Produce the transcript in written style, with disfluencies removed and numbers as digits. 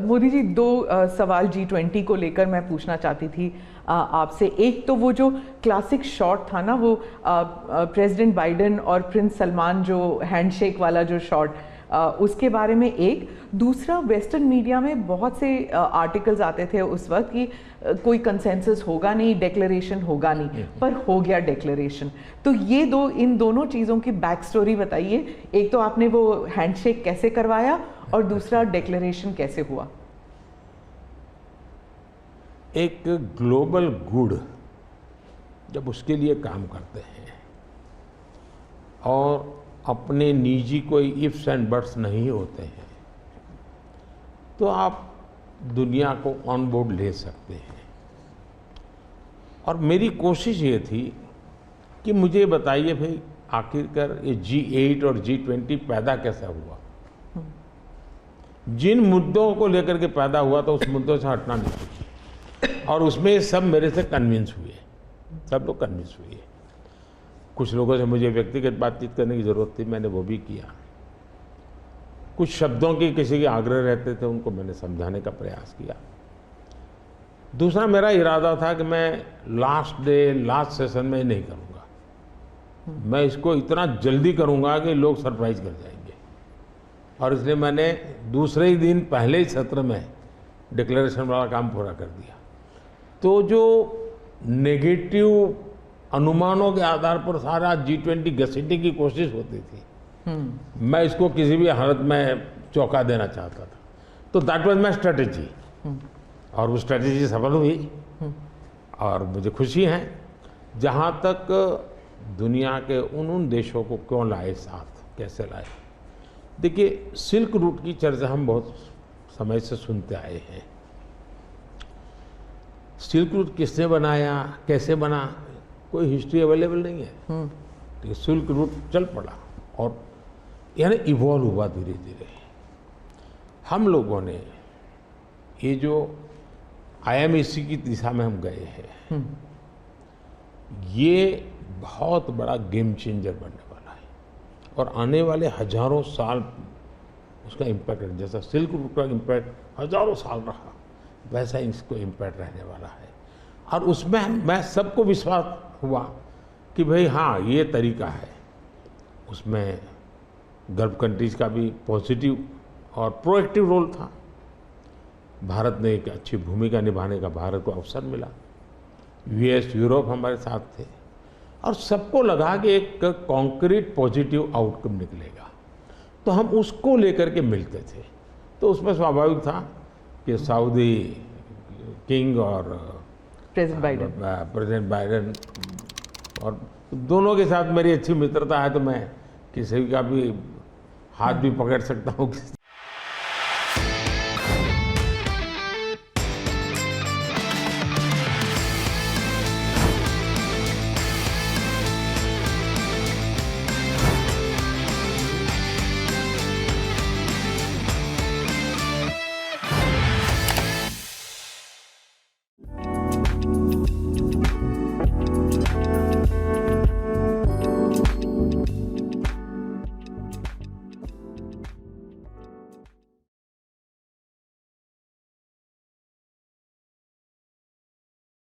मोदी जी, दो सवाल G20 को लेकर मैं पूछना चाहती थी आपसे। एक तो वो जो क्लासिक शॉट था ना, वो प्रेसिडेंट बाइडेन और प्रिंस सलमान जो हैंडशेक वाला जो शॉट, उसके बारे में एक। दूसरा, वेस्टर्न मीडिया में बहुत से आर्टिकल्स आते थे उस वक्त कि कोई कंसेंसस होगा नहीं, डिक्लेरेशन होगा नहीं, पर हो गया डिक्लेरेशन। तो ये दो, इन दोनों चीज़ों की बैक स्टोरी बताइए। एक तो आपने वो हैंडशेक कैसे करवाया, और दूसरा डिक्लेरेशन कैसे हुआ? एक ग्लोबल गुड जब उसके लिए काम करते हैं और अपने निजी कोई इफ्स एंड बट्स नहीं होते हैं, तो आप दुनिया को ऑन बोर्ड ले सकते हैं। और मेरी कोशिश ये थी कि मुझे बताइए भाई, आखिरकार ये G8 और G20 पैदा कैसा हुआ। जिन मुद्दों को लेकर के पैदा हुआ तो उस मुद्दों से हटना नहीं चाहिए, और उसमें सब मेरे से कन्विंस हुए, सब लोग कन्विंस हुए। कुछ लोगों से मुझे व्यक्तिगत बातचीत करने की ज़रूरत थी, मैंने वो भी किया। कुछ शब्दों की किसी के आग्रह रहते थे, उनको मैंने समझाने का प्रयास किया। दूसरा, मेरा इरादा था कि मैं लास्ट सेशन में नहीं करूँगा, मैं इसको इतना जल्दी करूँगा कि लोग सरप्राइज कर जाएंगे। और इसलिए मैंने दूसरे ही दिन पहले ही सत्र में डिक्लेरेशन वाला काम पूरा कर दिया। तो जो नेगेटिव अनुमानों के आधार पर सारा G20 घसीटने की कोशिश होती थी, मैं इसको किसी भी हालत में चौंका देना चाहता था। तो दैट वाज माय स्ट्रेटेजी, और वो स्ट्रेटेजी सफल हुई। और मुझे खुशी है, जहाँ तक दुनिया के उन देशों को क्यों लाए साथ, कैसे लाए। देखिए, सिल्क रूट की चर्चा हम बहुत समय से सुनते आए हैं। सिल्क रूट किसने बनाया, कैसे बना, कोई हिस्ट्री अवेलेबल नहीं है। तो सिल्क रूट चल पड़ा और यानी इवॉल्व हुआ धीरे धीरे। हम लोगों ने ये जो IMEC की दिशा में हम गए हैं, ये बहुत बड़ा गेम चेंजर बनने वाला है, और आने वाले हजारों साल उसका इम्पैक्ट है। जैसा सिल्क रूट का इम्पैक्ट हजारों साल रहा, वैसा इसको इम्पैक्ट रहने वाला है। और उसमें मैं सबको विश्वास हुआ कि भाई हाँ, ये तरीका है। उसमें गल्फ कंट्रीज का भी पॉजिटिव और प्रोएक्टिव रोल था। भारत ने एक अच्छी भूमिका निभाने का भारत को अवसर मिला। US, यूरोप हमारे साथ थे, और सबको लगा कि एक कॉन्क्रीट पॉजिटिव आउटकम निकलेगा, तो हम उसको लेकर के मिलते थे। तो उसमें स्वाभाविक था कि सऊदी किंग और प्रेसिडेंट बाइडेन और दोनों के साथ मेरी अच्छी मित्रता है, तो मैं किसी का भी हाथ भी पकड़ सकता हूँ।